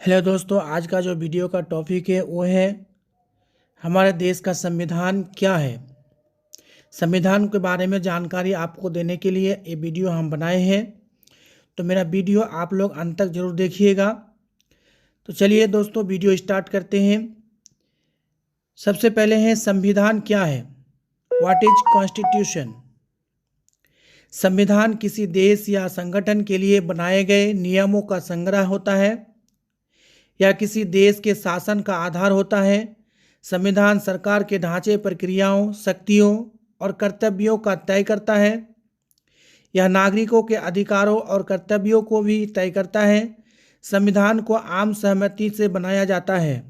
Hello दोस्तों, आज का जो वीडियो का टॉपिक है वो है हमारे देश का संविधान क्या है। संविधान के बारे में जानकारी आपको देने के लिए ये वीडियो हम बनाए हैं, तो मेरा वीडियो आप लोग अंत तक जरूर देखिएगा। तो चलिए दोस्तों, वीडियो स्टार्ट करते हैं। सबसे पहले है संविधान क्या है। What is constitution. संविधान किसी देश या संगठन के लिए बनाए गए नियमों का संग्रह होता है या किसी देश के शासन का आधार होता है। संविधान सरकार के ढांचे, प्रक्रियाओं, शक्तियों और कर्तव्यों का तय करता है। यह नागरिकों के अधिकारों और कर्तव्यों को भी तय करता है। संविधान को आम सहमति से बनाया जाता है।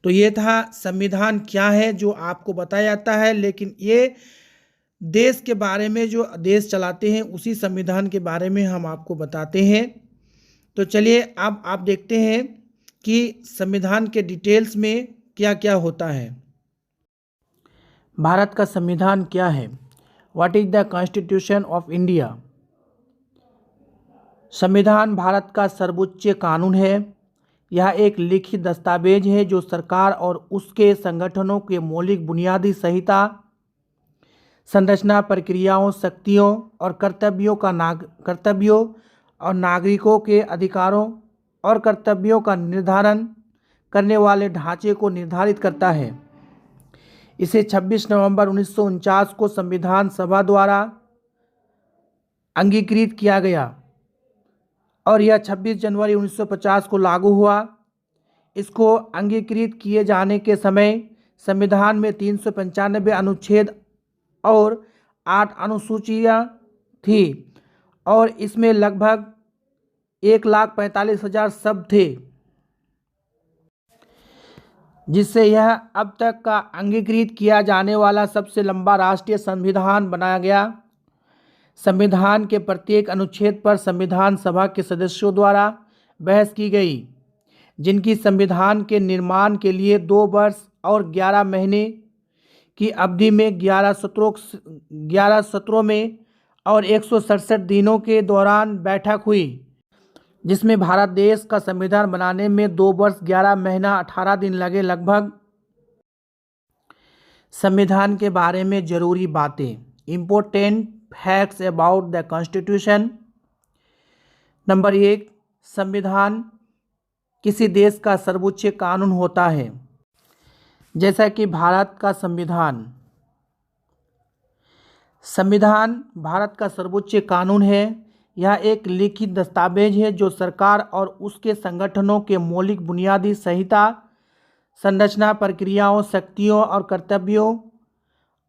तो ये था संविधान क्या है जो आपको बताया जाता है, लेकिन ये देश के बारे में, जो देश चलाते हैं उसी संविधान के बारे में हम आपको बताते हैं। तो चलिए अब आप देखते हैं कि संविधान के डिटेल्स में क्या क्या होता है। भारत का संविधान क्या है। What is the constitution of India. संविधान भारत का सर्वोच्च कानून है। यह एक लिखित दस्तावेज है जो सरकार और उसके संगठनों के मौलिक बुनियादी संहिता, संरचना, प्रक्रियाओं, शक्तियों और कर्तव्यों और नागरिकों के अधिकारों और कर्तव्यों का निर्धारण करने वाले ढांचे को निर्धारित करता है। इसे 26 नवंबर 1949 को संविधान सभा द्वारा अंगीकृत किया गया और यह 26 जनवरी 1950 को लागू हुआ। इसको अंगीकृत किए जाने के समय संविधान में 395 अनुच्छेद और 8 अनुसूचियाँ थी और इसमें लगभग 1,45,000 शब्द थे, जिससे यह अब तक का अंगीकृत किया जाने वाला सबसे लंबा राष्ट्रीय संविधान बनाया गया। संविधान के प्रत्येक अनुच्छेद पर संविधान सभा के सदस्यों द्वारा बहस की गई, जिनकी संविधान के निर्माण के लिए 2 वर्ष और 11 महीने की अवधि में 11 सत्रों में और 167 दिनों के दौरान बैठक हुई, जिसमें भारत देश का संविधान बनाने में 2 वर्ष 11 महीना 18 दिन लगे लगभग। संविधान के बारे में जरूरी बातें। Important facts about the constitution. Number 1, संविधान किसी देश का सर्वोच्च कानून होता है, जैसा कि भारत का संविधान भारत का सर्वोच्च कानून है। यह एक लिखित दस्तावेज है जो सरकार और उसके संगठनों के मौलिक बुनियादी संहिता, संरचना, प्रक्रियाओं, शक्तियों और कर्तव्यों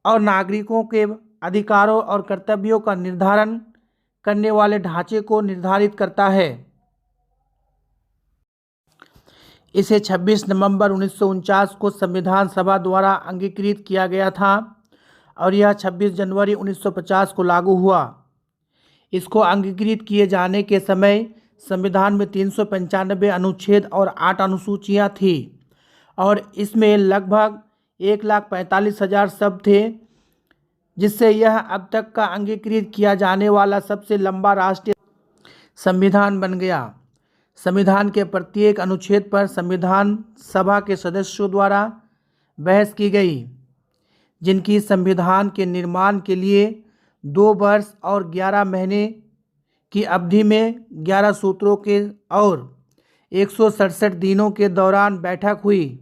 और नागरिकों के अधिकारों और कर्तव्यों का निर्धारण करने वाले ढांचे को निर्धारित करता है। इसे 26 नवंबर 1949 को संविधान सभा द्वारा अंगीकृत किया गया था और यह 26 जनवरी 1950 को लागू हुआ। इसको अंगीकृत किए जाने के समय संविधान में 395 अनुच्छेद और 8 अनुसूचियाँ थी और इसमें लगभग 1,45,000 शब्द थे, जिससे यह अब तक का अंगीकृत किया जाने वाला सबसे लंबा राष्ट्रीय संविधान बन गया। संविधान के प्रत्येक अनुच्छेद पर संविधान सभा के सदस्यों द्वारा बहस की गई, जिनकी संविधान के निर्माण के लिए 2 वर्ष और 11 महीने की अवधि में 11 सूत्रों के और 167 दिनों के दौरान बैठक हुई।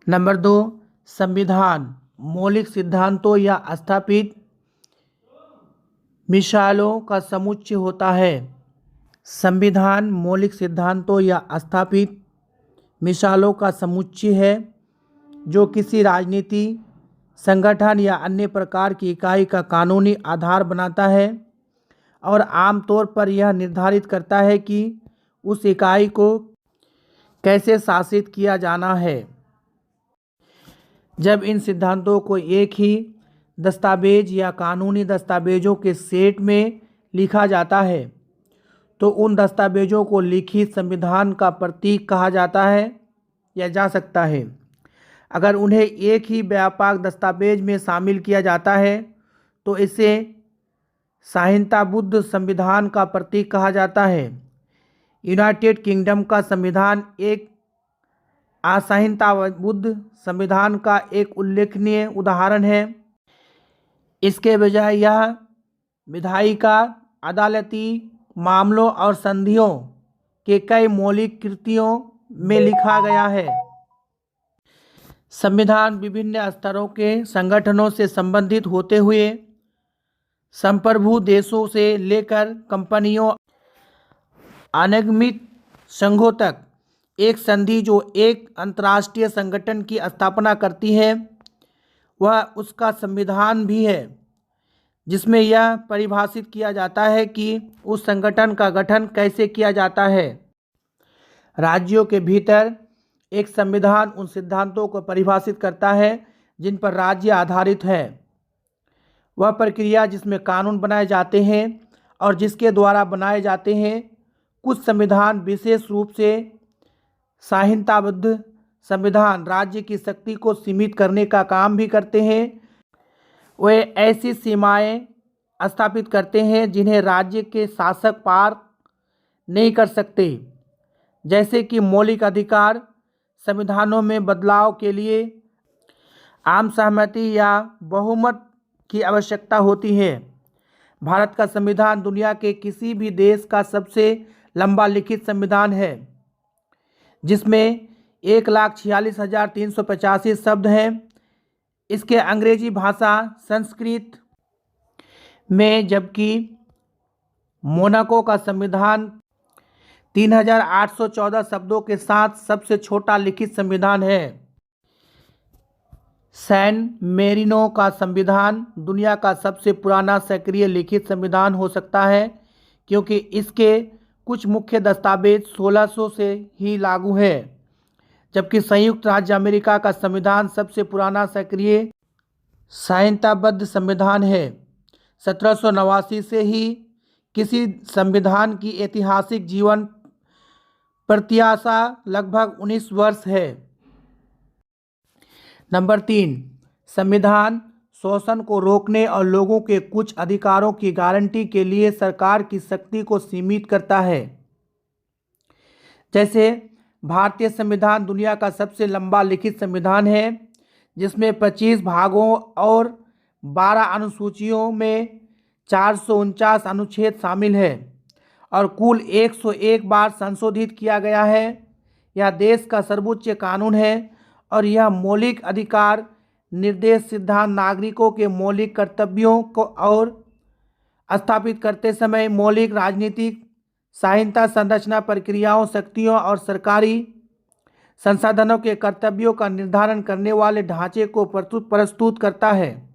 नंबर 2, संविधान मौलिक सिद्धांतों या स्थापित मिसालों का समुच्चय होता है। संविधान मौलिक सिद्धांतों या स्थापित मिसालों का समुच्चय है जो किसी राजनीति, संगठन या अन्य प्रकार की इकाई का कानूनी आधार बनाता है और आमतौर पर यह निर्धारित करता है कि उस इकाई को कैसे शासित किया जाना है। जब इन सिद्धांतों को एक ही दस्तावेज या कानूनी दस्तावेजों के सेट में लिखा जाता है तो उन दस्तावेजों को लिखित संविधान का प्रतीक कहा जाता है या जा सकता है। अगर उन्हें एक ही व्यापक दस्तावेज में शामिल किया जाता है तो इसे संहिता बुद्ध संविधान का प्रतीक कहा जाता है। यूनाइटेड किंगडम का संविधान एक असंहिता बुद्ध संविधान का एक उल्लेखनीय उदाहरण है। इसके बजाय यह विधायिका, अदालती मामलों और संधियों के कई मौलिक कृतियों में लिखा गया है। संविधान विभिन्न स्तरों के संगठनों से संबंधित होते हुए संप्रभु देशों से लेकर कंपनियों, अनिगमित संघों तक एक संधि जो एक अंतर्राष्ट्रीय संगठन की स्थापना करती है वह उसका संविधान भी है, जिसमें यह परिभाषित किया जाता है कि उस संगठन का गठन कैसे किया जाता है। राज्यों के भीतर एक संविधान उन सिद्धांतों को परिभाषित करता है जिन पर राज्य आधारित है। वह प्रक्रिया जिसमें कानून बनाए जाते हैं और जिसके द्वारा बनाए जाते हैं। कुछ संविधान, विशेष रूप से संहिताबद्ध संविधान, राज्य की शक्ति को सीमित करने का काम भी करते हैं। वे ऐसी सीमाएं स्थापित करते हैं जिन्हें राज्य के शासक पार नहीं कर सकते, जैसे कि मौलिक अधिकार। संविधानों में बदलाव के लिए आम सहमति या बहुमत की आवश्यकता होती है। भारत का संविधान दुनिया के किसी भी देश का सबसे लंबा लिखित संविधान है, जिसमें 1,46,385 शब्द हैं। इसके अंग्रेजी भाषा संस्कृत में, जबकि मोनाको का संविधान 3,814 शब्दों के साथ सबसे छोटा लिखित संविधान है। सैन मेरिनो का संविधान दुनिया का सबसे पुराना सक्रिय लिखित संविधान हो सकता है, क्योंकि इसके कुछ मुख्य दस्तावेज 1600 से ही लागू है, जबकि संयुक्त राज्य अमेरिका का संविधान सबसे पुराना सक्रिय संहिताबद्ध संविधान है। 1789 से ही किसी संविधान की ऐतिहासिक जीवन प्रत्याशा लगभग 19 वर्ष है। नंबर 3, संविधान शोषण को रोकने और लोगों के कुछ अधिकारों की गारंटी के लिए सरकार की शक्ति को सीमित करता है। जैसे भारतीय संविधान दुनिया का सबसे लंबा लिखित संविधान है, जिसमें 25 भागों और 12 अनुसूचियों में 449 अनुच्छेद शामिल है और कुल 101 बार संशोधित किया गया है। यह देश का सर्वोच्च कानून है और यह मौलिक अधिकार निर्देश सिद्धांत नागरिकों के मौलिक कर्तव्यों को और स्थापित करते समय मौलिक राजनीतिक संहिता संरचना प्रक्रियाओं, शक्तियों और सरकारी संसाधनों के कर्तव्यों का निर्धारण करने वाले ढांचे को प्रस्तुत करता है,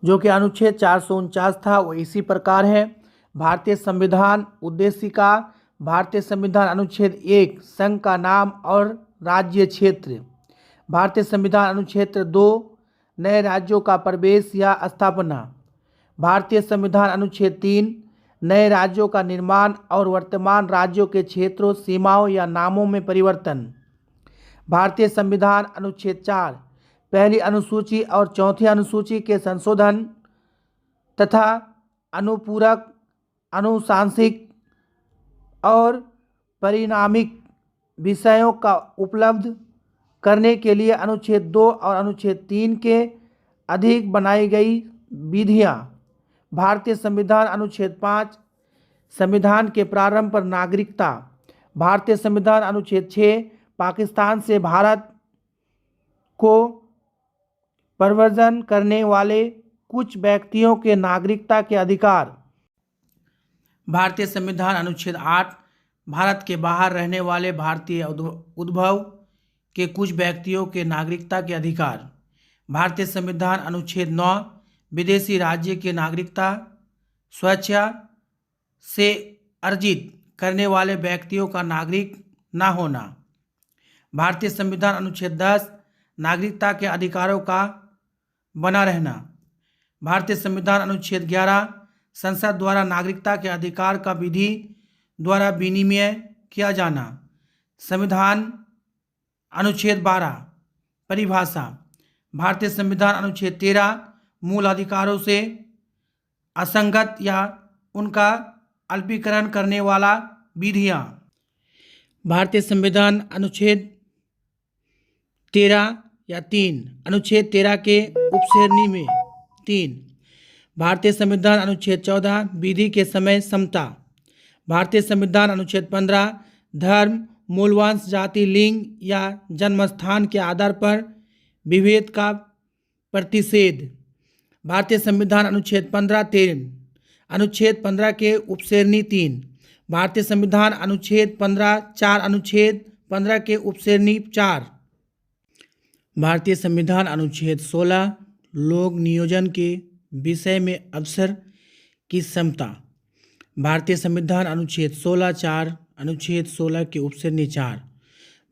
जो कि अनुच्छेद 449 था। वो इसी प्रकार है। भारतीय संविधान उद्देशिका। भारतीय संविधान अनुच्छेद 1 संघ का नाम और राज्य क्षेत्र। भारतीय संविधान अनुच्छेद 2 नए राज्यों का प्रवेश या स्थापना। भारतीय संविधान अनुच्छेद 3 नए राज्यों का निर्माण और वर्तमान राज्यों के क्षेत्रों, सीमाओं या नामों में परिवर्तन। भारतीय संविधान अनुच्छेद 4 पहली अनुसूची और चौथी अनुसूची के संशोधन तथा अनुपूरक, आनुषंगिक और परिणामिक विषयों का उपलब्ध करने के लिए अनुच्छेद 2 और अनुच्छेद 3 के अधिक बनाई गई विधियां। भारतीय संविधान अनुच्छेद 5 संविधान के प्रारंभ पर नागरिकता। भारतीय संविधान अनुच्छेद 6 पाकिस्तान से भारत को प्रव्रजन करने वाले कुछ व्यक्तियों के नागरिकता के अधिकार। भारतीय संविधान अनुच्छेद 8 भारत के बाहर रहने वाले भारतीय उद्भव के कुछ व्यक्तियों के नागरिकता के अधिकार। भारतीय संविधान अनुच्छेद 9 विदेशी राज्य के नागरिकता स्वेच्छा से अर्जित करने वाले व्यक्तियों का नागरिक न होना। भारतीय संविधान अनुच्छेद 10 नागरिकता के अधिकारों का बना रहना। भारतीय संविधान अनुच्छेद 11 संसद द्वारा नागरिकता के अधिकार का विधि द्वारा विनिमय किया जाना। संविधान अनुच्छेद 12 परिभाषा। भारतीय संविधान अनुच्छेद 13 मूल अधिकारों से असंगत या उनका अल्पीकरण करने वाला विधियां। भारतीय संविधान अनुच्छेद 13 या 3, अनुच्छेद 13 के उपश्रेणी में 3। भारतीय संविधान अनुच्छेद 14 विधि के समय समता। भारतीय संविधान अनुच्छेद 15 धर्म, मूलवंश, जाति, लिंग या जन्मस्थान के आधार पर विभेद का प्रतिषेध। भारतीय संविधान अनुच्छेद 15 13, अनुच्छेद 15 के उपश्रेणी 3। भारतीय संविधान अनुच्छेद 15 4, अनुच्छेद 15 के उपश्रेणी 4। भारतीय संविधान अनुच्छेद 16 लोक नियोजन के विषय में अवसर की समता। भारतीय संविधान अनुच्छेद 16 4, अनुच्छेद 16 के उपश्रेणी 4।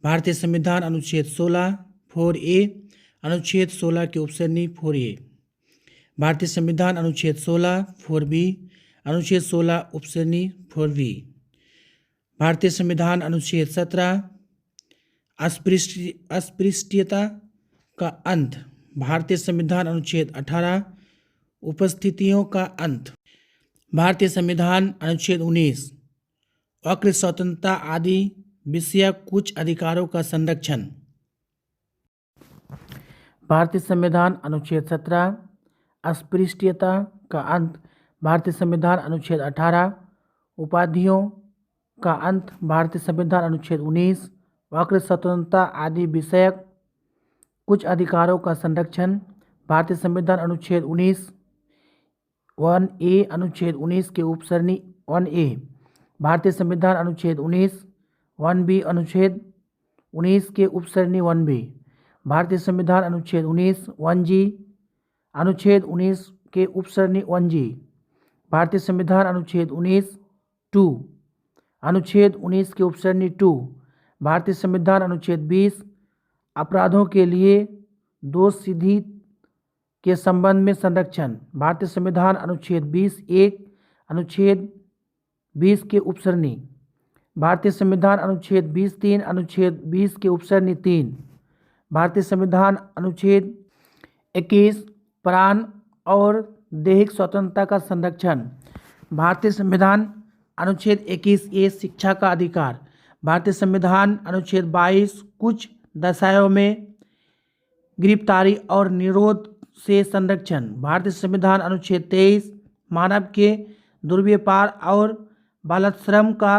भारतीय संविधान अनुच्छेद 16 4A, अनुच्छेद 16 के उपश्रेणी 4A। भारतीय संविधान अनुच्छेद 16 4B, अनुच्छेद 16 उपश्रेणी 4B। भारतीय संविधान अनुच्छेद 17 अस्पृश्यता का अंत। भारतीय संविधान अनुच्छेद 18 उपस्थितियों का अंत। भारतीय संविधान अनुच्छेद 19 वक्र स्वतंत्रता आदि विषयक कुछ अधिकारों का संरक्षण। भारतीय संविधान अनुच्छेद 17 अस्पृश्यता का अंत। भारतीय संविधान अनुच्छेद 18 उपाधियों का अंत। भारतीय संविधान अनुच्छेद 19 वक्र स्वतंत्रता आदि विषयक कुछ अधिकारों का संरक्षण। भारतीय संविधान अनुच्छेद 19 1A, अनुच्छेद 19 के उपश्रेणी 1A। भारतीय संविधान अनुच्छेद 19 1B, अनुच्छेद 19 के उपश्रेणी 1B। भारतीय संविधान अनुच्छेद 19 1G, अनुच्छेद 19 के उपश्रेणी 1G। भारतीय संविधान अनुच्छेद 19 2, अनुच्छेद 19 के उपश्रेणी 2। भारतीय संविधान अनुच्छेद 20 अपराधों के लिए दोष सिद्धि के संबंध में संरक्षण। भारतीय संविधान अनुच्छेद 20 1, अनुच्छेद 20 के उपश्रेणी। भारतीय संविधान अनुच्छेद 20 3, अनुच्छेद 20 के उपश्रेणी 3। भारतीय संविधान अनुच्छेद 21 प्राण और दैहिक स्वतंत्रता का संरक्षण। भारतीय संविधान अनुच्छेद 21A शिक्षा का अधिकार। भारतीय संविधान अनुच्छेद 22 कुछ दशाओं में गिरफ्तारी और निरोध से संरक्षण। भारतीय संविधान अनुच्छेद 23 मानव के दुर्व्यवहार और बालश्रम का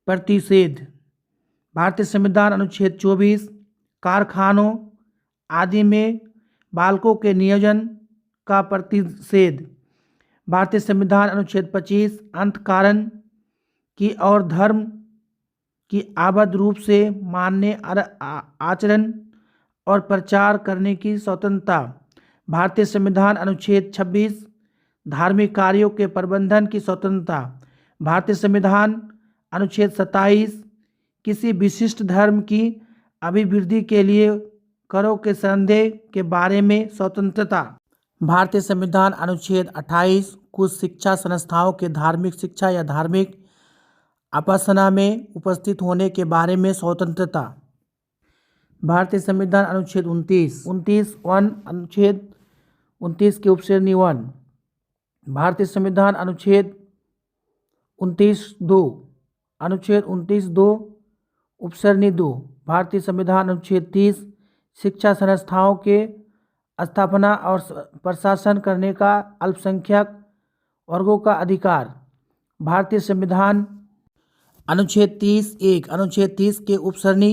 प्रतिषेध। भारतीय संविधान अनुच्छेद 24 कारखानों आदि में बालकों के नियोजन का प्रतिषेध। भारतीय संविधान अनुच्छेद 25 अंतःकरण की और धर्म की आबद्ध रूप से मानने, आचरण और प्रचार करने की स्वतंत्रता। भारतीय संविधान अनुच्छेद 26 धार्मिक कार्यों के प्रबंधन की स्वतंत्रता। भारतीय संविधान अनुच्छेद 27 किसी विशिष्ट धर्म की अभिवृद्धि के लिए करों के संदेह के बारे में स्वतंत्रता। भारतीय संविधान अनुच्छेद 28 कुछ शिक्षा संस्थाओं के धार्मिक शिक्षा या धार्मिक उपासना में उपस्थित होने के बारे में स्वतंत्रता। भारतीय संविधान अनुच्छेद 29 1, अनुच्छेद 29 के उपश्रेणी 1। भारतीय संविधान अनुच्छेद 29 2, अनुच्छेद 29 2 उपश्रेणी 2। भारतीय संविधान अनुच्छेद 30 शिक्षा संस्थाओं के स्थापना और प्रशासन करने का अल्पसंख्यक वर्गों का अधिकार। भारतीय संविधान अनुच्छेद 30 1, अनुच्छेद 30 के उपश्रेणी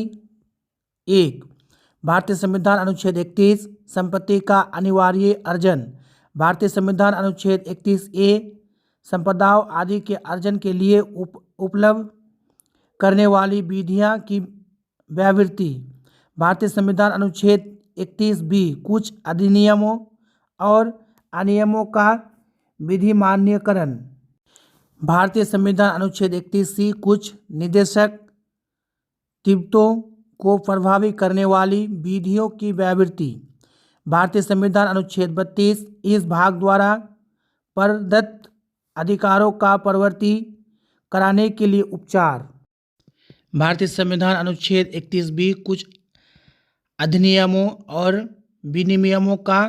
1। भारतीय संविधान अनुच्छेद 31 संपत्ति का अनिवार्य अर्जन। भारतीय संविधान अनुच्छेद 31A संपदाओं आदि के अर्जन के लिए उपलब्ध करने वाली विधियां की व्यावृत्ति। भारतीय संविधान अनुच्छेद 31B कुछ अधिनियमों और अनियमों का विधिमान्यकरण। भारतीय संविधान अनुच्छेद 31C कुछ निर्देशक तिब्बतों को प्रभावित करने वाली विधियों की व्यावृत्ति। भारतीय संविधान अनुच्छेद 32 इस भाग द्वारा प्रदत्त अधिकारों का प्रवर्ति कराने के लिए उपचार। भारतीय संविधान अनुच्छेद 31B कुछ अधिनियमों और विनियमों का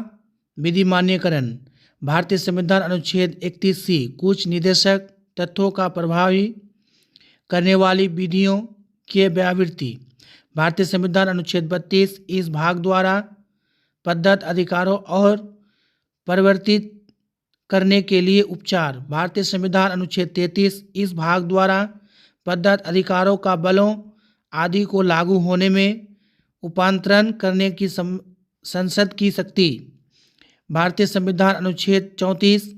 विधिमान्यकरण। भारतीय संविधान अनुच्छेद 31C कुछ निर्देशक तथ्यों का प्रभावी करने वाली विधियों की व्यावृत्ति। भारतीय संविधान अनुच्छेद 32 इस भाग द्वारा प्रदत्त अधिकारों और परिवर्तित करने के लिए उपचार। भारतीय संविधान अनुच्छेद 33 इस भाग द्वारा प्रदत्त अधिकारों का बलों आदि को लागू होने में उपांतरण करने की संसद की शक्ति। भारतीय संविधान अनुच्छेद 34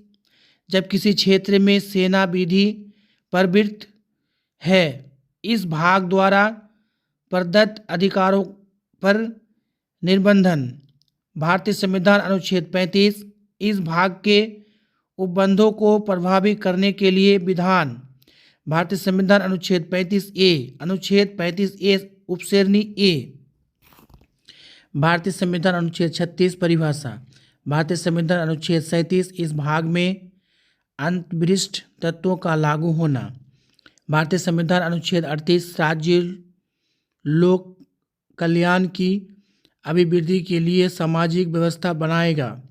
जब किसी क्षेत्र में सेना विधि प्रवृत्त है इस भाग द्वारा प्रदत्त अधिकारों पर निर्बंधन। भारतीय संविधान अनुच्छेद 35 इस भाग के उपबंधों को प्रभावी करने के लिए विधान। भारतीय संविधान अनुच्छेद 35A उपश्रेणी ए। भारतीय संविधान अनुच्छेद 36 परिभाषा। भारतीय संविधान अनुच्छेद 37 इस भाग में अंतर्विशिष्ट तत्वों का लागू होना। भारतीय संविधान अनुच्छेद 38 राज्य लोक कल्याण की अभिवृद्धि के लिए सामाजिक व्यवस्था बनाएगा।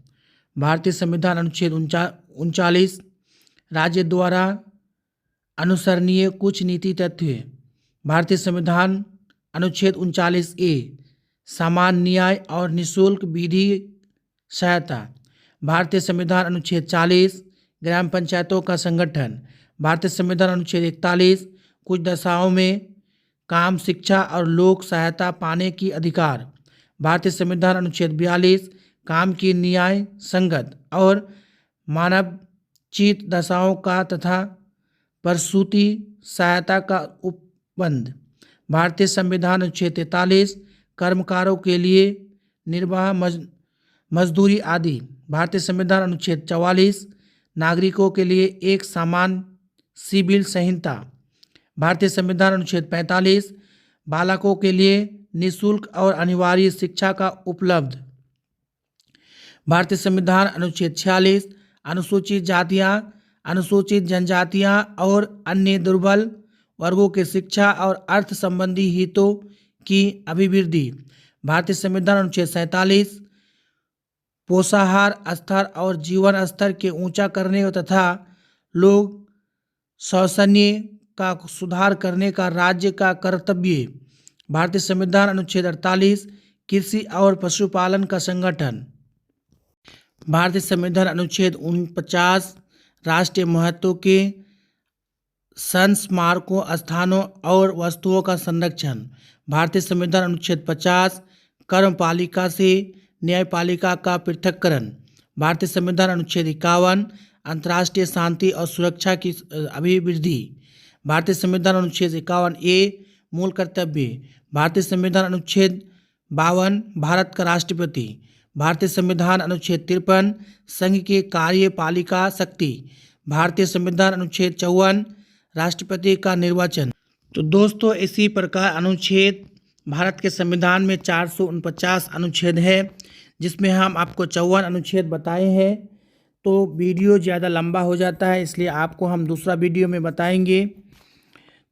भारतीय संविधान अनुच्छेद 39 राज्य द्वारा अनुसरणीय कुछ नीति तत्व। भारतीय संविधान अनुच्छेद 39A सामान्य न्याय और निःशुल्क विधि सहायता। भारतीय संविधान अनुच्छेद 40 ग्राम पंचायतों का संगठन। भारतीय संविधान अनुच्छेद 41 कुछ दशाओं में काम, शिक्षा और लोक सहायता पाने की अधिकार। भारतीय संविधान अनुच्छेद 42 काम की न्याय संगत और मानवोचित दशाओं का तथा प्रसूति सहायता का उपबंध। भारतीय संविधान अनुच्छेद 43 कर्मकारों के लिए निर्वाह मजदूरी आदि। भारतीय संविधान अनुच्छेद 44 नागरिकों के लिए एक समान सिविल संहिता। भारतीय संविधान अनुच्छेद 45 बालकों के लिए निःशुल्क और अनिवार्य शिक्षा का उपलब्ध। भारतीय संविधान अनुच्छेद 46 अनुसूचित जातियां, अनुसूचित जनजातियां और अन्य दुर्बल वर्गों के शिक्षा और अर्थ संबंधी हितों की अभिवृद्धि। भारतीय संविधान अनुच्छेद 47 पोषाहार स्तर और जीवन स्तर के ऊंचा करने तथा लोग शोषणीय का सुधार करने का राज्य का कर्तव्य। भारतीय संविधान अनुच्छेद 48 कृषि और पशुपालन का संगठन। भारतीय संविधान अनुच्छेद 49 राष्ट्रीय महत्व के स्मारकों, स्थानों और वस्तुओं का संरक्षण। भारतीय संविधान अनुच्छेद 50 कार्यपालिका से न्यायपालिका का पृथक्करण। भारतीय संविधान अनुच्छेद 51 अंतर्राष्ट्रीय शांति और सुरक्षा की अभिवृद्धि। भारतीय संविधान अनुच्छेद 51A मूल कर्तव्य। भारतीय संविधान अनुच्छेद 52 भारत का राष्ट्रपति। भारतीय संविधान अनुच्छेद 53 संघ के कार्यपालिका शक्ति। भारतीय संविधान अनुच्छेद 54 राष्ट्रपति का निर्वाचन। तो दोस्तों इसी प्रकार अनुच्छेद भारत के संविधान में 449 अनुच्छेद है, जिसमें हम आपको 54 अनुच्छेद बताए हैं। तो वीडियो ज़्यादा लंबा हो जाता है, इसलिए आपको हम दूसरा वीडियो में बताएंगे।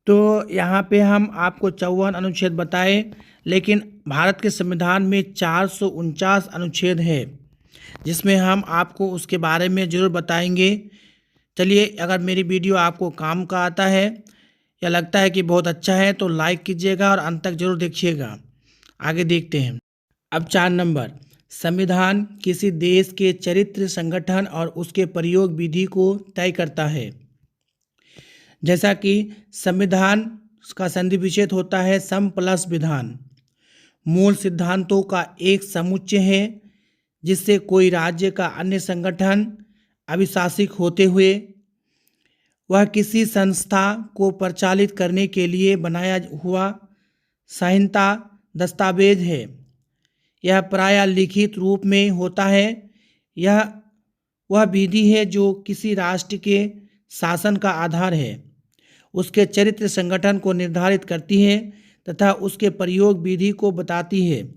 तो यहाँ पे हम आपको 54 अनुच्छेद बताए, लेकिन भारत के संविधान में 449 अनुच्छेद है, जिसमें हम आपको उसके बारे में ज़रूर बताएंगे। चलिए, अगर मेरी वीडियो आपको काम का आता है या लगता है कि बहुत अच्छा है तो लाइक कीजिएगा और अंत तक जरूर देखिएगा। आगे देखते हैं। अब 4 नंबर, संविधान किसी देश के चरित्र, संगठन और उसके प्रयोग विधि को तय करता है। जैसा कि संविधान का संधि विच्छेद होता है सम प्लस विधान। मूल सिद्धांतों का एक समुच्चय है जिससे कोई राज्य का अन्य संगठन अभिशासिक होते हुए वह किसी संस्था को परिचालित करने के लिए बनाया हुआ संहिता दस्तावेज है। यह प्रायः लिखित रूप में होता है। यह वह विधि है जो किसी राष्ट्र के शासन का आधार है, उसके चरित्र संगठन को निर्धारित करती है तथा उसके प्रयोग विधि को बताती है।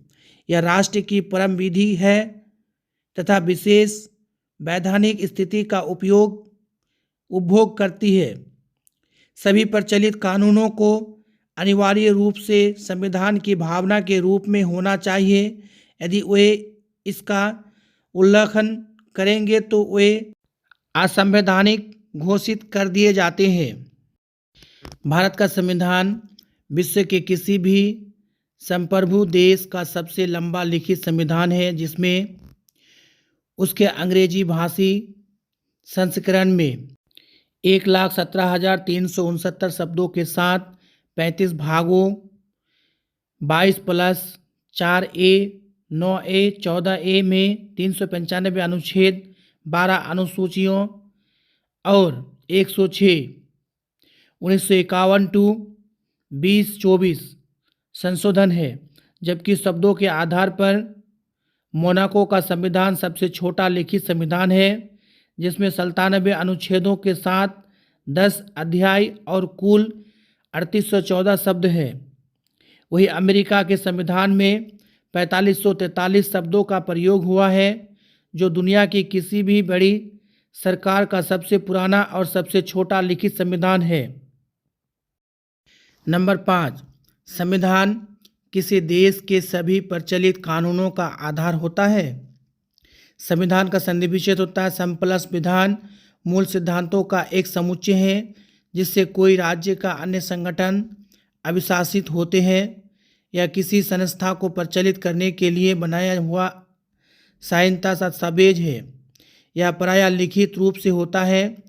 यह राष्ट्र की परम विधि है तथा विशेष वैधानिक स्थिति का उपभोग करती है। सभी प्रचलित कानूनों को अनिवार्य रूप से संविधान की भावना के रूप में होना चाहिए। यदि वे इसका उल्लंघन करेंगे तो वे असंवैधानिक घोषित कर दिए जाते हैं। भारत का संविधान विश्व के किसी भी संप्रभु देश का सबसे लंबा लिखित संविधान है, जिसमें उसके अंग्रेजी भाषी संस्करण में 1,17,369 शब्दों के साथ 35 भागों 22+4A 9A 14A में 395 अनुच्छेद 12 अनुसूचियों और 106 1951 टू 2024 संशोधन है, जबकि शब्दों के आधार पर मोनाको का संविधान सबसे छोटा लिखित संविधान है, जिसमें 97 अनुच्छेदों के साथ 10 अध्याय और कुल 3814 शब्द हैं। वही अमेरिका के संविधान में 4543 शब्दों का प्रयोग हुआ है, जो दुनिया की किसी भी बड़ी सरकार का सबसे पुराना और सबसे छोटा लिखित संविधान है। नंबर 5, संविधान किसी देश के सभी प्रचलित कानूनों का आधार होता है। संविधान का संधि विच्छेद होता है। समप्लस विधान मूल सिद्धांतों का एक समुच्चय है, जिससे कोई राज्य का अन्य संगठन अभिशासित होते हैं या किसी संस्था को प्रचलित करने के लिए बनाया हुआ संहिता दस्तावेज है। यह प्रायः लिखित रूप से होता है।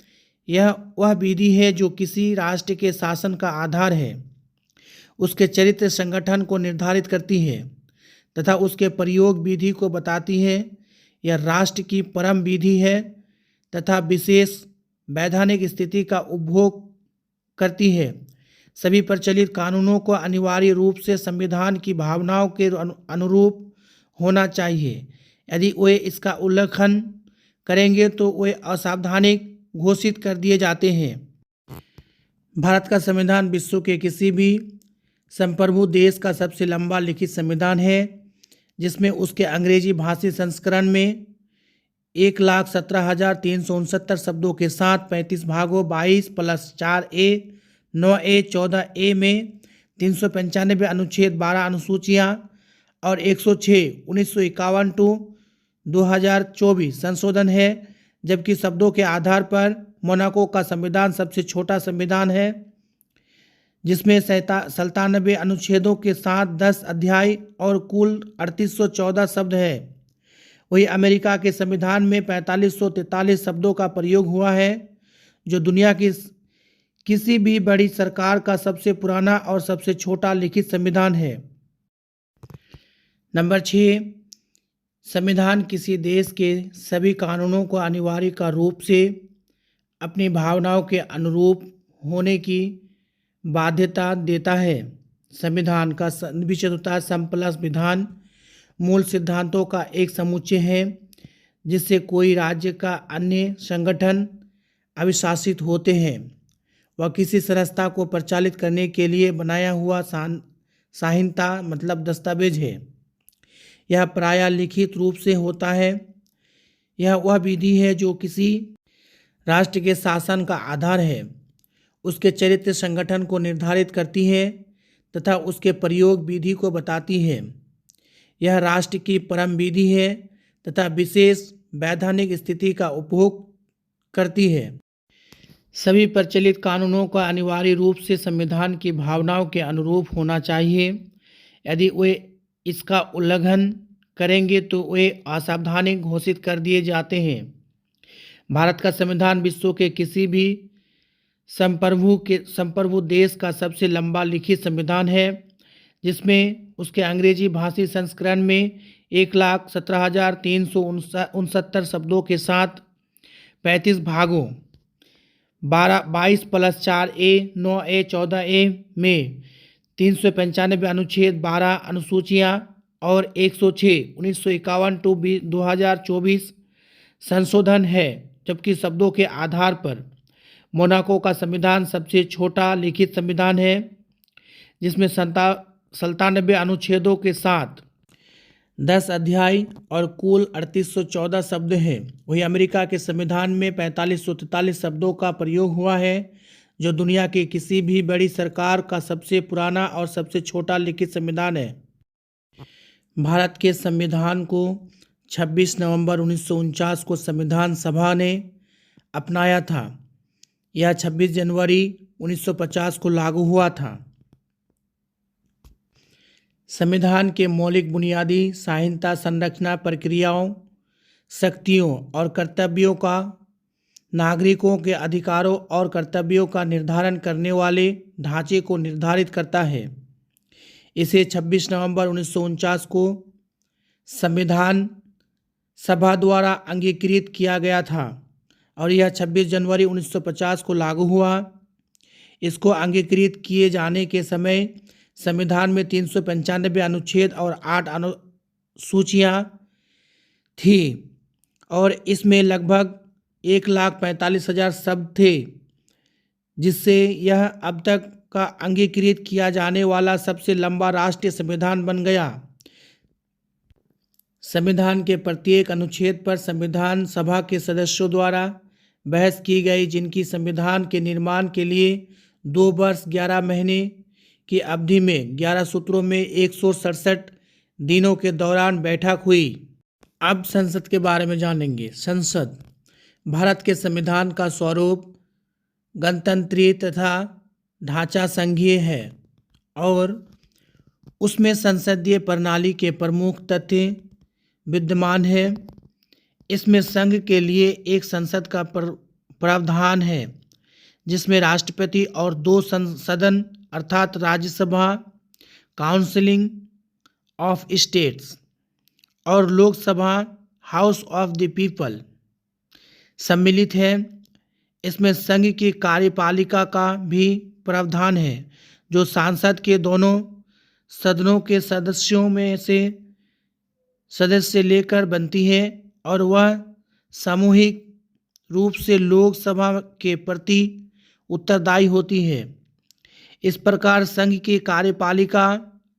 यह वह विधि है जो किसी राष्ट्र के शासन का आधार है, उसके चरित्र संगठन को निर्धारित करती है तथा उसके प्रयोग विधि को बताती है। यह राष्ट्र की परम विधि है तथा विशेष वैधानिक स्थिति का उपभोग करती है। सभी प्रचलित कानूनों को अनिवार्य रूप से संविधान की भावनाओं के अनुरूप होना चाहिए। यदि वे इसका उल्लंघन करेंगे तो वे असंवैधानिक घोषित कर दिए जाते हैं। भारत का संविधान विश्व के किसी भी संप्रभु देश का सबसे लंबा लिखित संविधान है, जिसमें उसके अंग्रेजी भाषी संस्करण में 1,17,369 शब्दों के साथ 35 भागों 22+4A 9A 14A में 395 अनुच्छेद 12 अनुसूचियाँ और 106 1951 टू 2024 संशोधन है, जबकि शब्दों के आधार पर मोनाको का संविधान सबसे छोटा संविधान है, जिसमें 97 अनुच्छेदों के साथ 10 अध्याय और कुल 3814 शब्द है। वही अमेरिका के संविधान में 4543 शब्दों का प्रयोग हुआ है, जो दुनिया की किसी भी बड़ी सरकार का सबसे पुराना और सबसे छोटा लिखित संविधान है। नंबर 6, संविधान किसी देश के सभी कानूनों को अनिवार्य का रूप से अपनी भावनाओं के अनुरूप होने की बाध्यता देता है। संविधान का विषय होता है समप्लस विधान मूल सिद्धांतों का एक समुच्चय है, जिससे कोई राज्य का अन्य संगठन अभिशासित होते हैं। वह किसी संस्था को प्रचालित करने के लिए बनाया हुआ संहिता मतलब दस्तावेज है। यह प्रायः लिखित रूप से होता है। यह वह विधि है जो किसी राष्ट्र के शासन का आधार है, उसके चरित्र संगठन को निर्धारित करती है तथा उसके प्रयोग विधि को बताती है। यह राष्ट्र की परम विधि है तथा विशेष वैधानिक स्थिति का उपभोग करती है। सभी प्रचलित कानूनों का अनिवार्य रूप से संविधान की भावनाओं के अनुरूप होना चाहिए। यदि वे इसका उल्लंघन करेंगे तो वे असंवैधानिक घोषित कर दिए जाते हैं। भारत का संविधान विश्व के किसी भी संप्रभु देश का सबसे लंबा लिखित संविधान है, जिसमें उसके अंग्रेजी भाषी संस्करण में 1,17,369 शब्दों के साथ 35 भागों 22+4A 9A 14A में 395 अनुच्छेद 12 अनुसूचियाँ और 106 1951 टू 2024 संशोधन है, जबकि शब्दों के आधार पर मोनाको का संविधान सबसे छोटा लिखित संविधान है, जिसमें 97 अनुच्छेदों के साथ 10 अध्याय और कुल 3814 शब्द हैं। वही अमेरिका के संविधान में 4543 शब्दों का प्रयोग हुआ है, जो दुनिया की किसी भी बड़ी सरकार का सबसे पुराना और सबसे छोटा लिखित संविधान है। भारत के संविधान को 26 नवंबर 1949 को संविधान सभा ने अपनाया था। यह 26 जनवरी 1950 को लागू हुआ था। संविधान के मौलिक बुनियादी संहिता संरचना प्रक्रियाओं, शक्तियों और कर्तव्यों का नागरिकों के अधिकारों और कर्तव्यों का निर्धारण करने वाले ढांचे को निर्धारित करता है। इसे 26 नवंबर 1949 को संविधान सभा द्वारा अंगीकृत किया गया था और यह 26 जनवरी 1950 को लागू हुआ। इसको अंगीकृत किए जाने के समय संविधान में 395 अनुच्छेद और 8 अनुसूचियाँ थी और इसमें लगभग 1,45,000 शब्द थे, जिससे यह अब तक का अंगीकृत किया जाने वाला सबसे लंबा राष्ट्रीय संविधान बन गया। संविधान के प्रत्येक अनुच्छेद पर संविधान सभा के सदस्यों द्वारा बहस की गई, जिनकी संविधान के निर्माण के लिए 2 वर्ष 11 महीने की अवधि में 11 सूत्रों में 167 दिनों के दौरान बैठक हुई। अब संसद के बारे में जानेंगे। संसद भारत के संविधान का स्वरूप गणतंत्रीय तथा ढांचा संघीय है और उसमें संसदीय प्रणाली के प्रमुख तथ्य विद्यमान है। इसमें संघ के लिए एक संसद का प्रावधान है, जिसमें राष्ट्रपति और 2 सदन अर्थात राज्यसभा, काउंसिल ऑफ स्टेट्स और Lok Sabha, house of the people सम्मिलित है। इसमें संघ की कार्यपालिका का भी प्रावधान है, जो संसद के दोनों सदनों के सदस्यों में से सदस्य लेकर बनती है और वह सामूहिक रूप से लोकसभा के प्रति उत्तरदायी होती है। इस प्रकार संघ की कार्यपालिका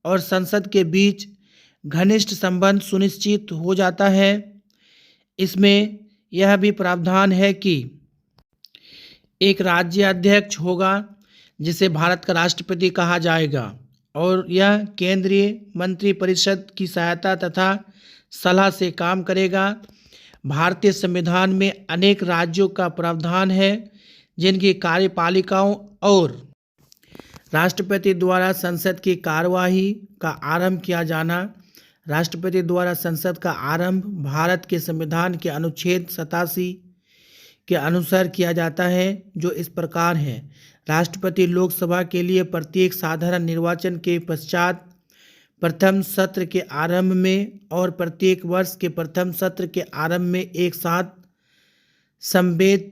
और संसद के बीच घनिष्ठ संबंध सुनिश्चित हो जाता है। इसमें यह भी प्रावधान है कि एक राज्य अध्यक्ष होगा, जिसे भारत का राष्ट्रपति कहा जाएगा और यह केंद्रीय मंत्रिपरिषद की सहायता तथा सलाह से काम करेगा। भारतीय संविधान में अनेक राज्यों का प्रावधान है, जिनकी कार्यपालिकाओं और राष्ट्रपति द्वारा संसद की कार्यवाही का आरंभ किया जाना। राष्ट्रपति द्वारा संसद का आरंभ भारत के संविधान के अनुच्छेद 87 के अनुसार किया जाता है, जो इस प्रकार है। राष्ट्रपति लोकसभा के लिए प्रत्येक साधारण निर्वाचन के पश्चात प्रथम सत्र के आरंभ में और प्रत्येक वर्ष के प्रथम सत्र के आरंभ में एक साथ संवेद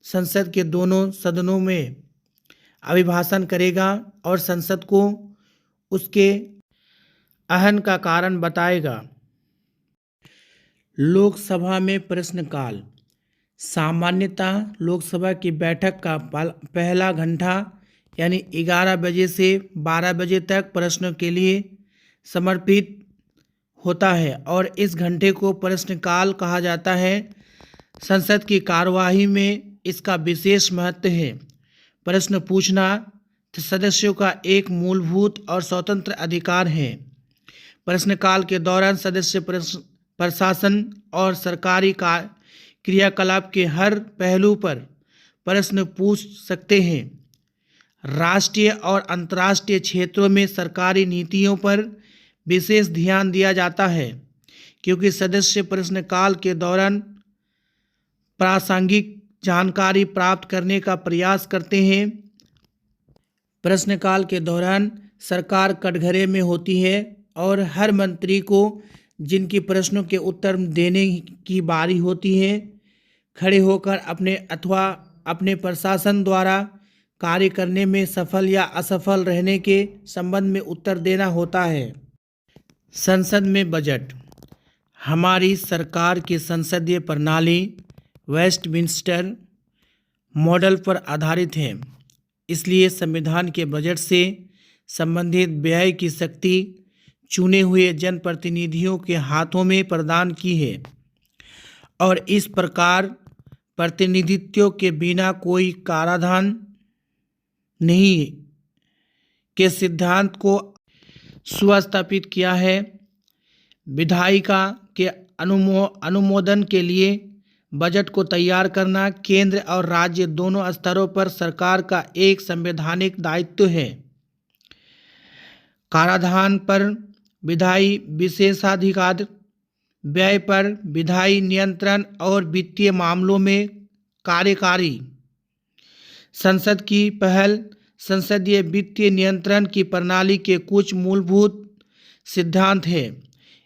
संसद के दोनों सदनों में अभिभाषण करेगा और संसद को उसके अहम का कारण बताएगा। लोकसभा में प्रश्नकाल। सामान्यतः लोकसभा की बैठक का पहला घंटा यानी 11 बजे से 12 बजे तक प्रश्नों के लिए समर्पित होता है और इस घंटे को प्रश्नकाल कहा जाता है। संसद की कार्यवाही में इसका विशेष महत्व है। प्रश्न पूछना सदस्यों का एक मूलभूत और स्वतंत्र अधिकार है। प्रश्नकाल के दौरान सदस्य प्रशासन और सरकारी क्रियाकलाप के हर पहलू पर प्रश्न पूछ सकते हैं। राष्ट्रीय और अंतर्राष्ट्रीय क्षेत्रों में सरकारी नीतियों पर विशेष ध्यान दिया जाता है, क्योंकि सदस्य प्रश्नकाल के दौरान प्रासंगिक जानकारी प्राप्त करने का प्रयास करते हैं। प्रश्नकाल के दौरान सरकार कटघरे में होती है और हर मंत्री को जिनकी प्रश्नों के उत्तर देने की बारी होती है, खड़े होकर अपने अथवा अपने प्रशासन द्वारा कार्य करने में सफल या असफल रहने के संबंध में उत्तर देना होता है। संसद में बजट। हमारी सरकार की संसदीय प्रणाली वेस्टमिंस्टर मॉडल पर आधारित है, इसलिए संविधान के बजट से संबंधित व्यय की शक्ति चुने हुए जनप्रतिनिधियों के हाथों में प्रदान की है और इस प्रकार प्रतिनिधित्व के बिना कोई कराधान नहीं के सिद्धांत को सुस्थापित किया है। विधायिका के अनुमोदन के लिए बजट को तैयार करना केंद्र और राज्य दोनों स्तरों पर सरकार का एक संवैधानिक दायित्व है। कराधान पर विधायी विशेषाधिकार, व्यय पर विधायी नियंत्रण और वित्तीय मामलों में कार्यकारी संसद की पहल। संसदीय वित्तीय नियंत्रण की प्रणाली के कुछ मूलभूत सिद्धांत हैं।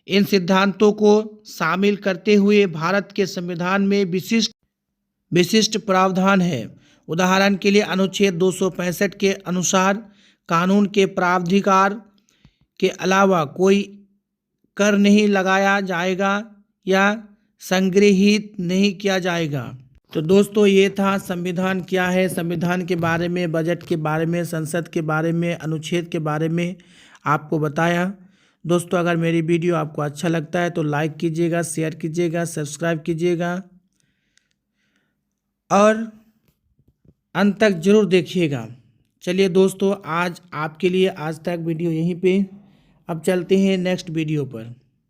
इन सिद्धांतों को शामिल करते हुए भारत के संविधान में विशिष्ट प्रावधान है। उदाहरण के लिए अनुच्छेद 265 के अनुसार कानून के प्रावधान के अलावा कोई कर नहीं लगाया जाएगा या संग्रहित नहीं किया जाएगा। तो दोस्तों, ये था संविधान क्या है, संविधान के बारे में, बजट के बारे में, संसद के बारे में, अनुच्छेद के बारे में आपको बताया। दोस्तों, अगर मेरी वीडियो आपको अच्छा लगता है तो लाइक कीजिएगा, शेयर कीजिएगा, सब्सक्राइब कीजिएगा और अंत तक जरूर देखिएगा। चलिए दोस्तों, आज आपके लिए आज तक वीडियो यहीं पे। अब चलते हैं नेक्स्ट वीडियो पर।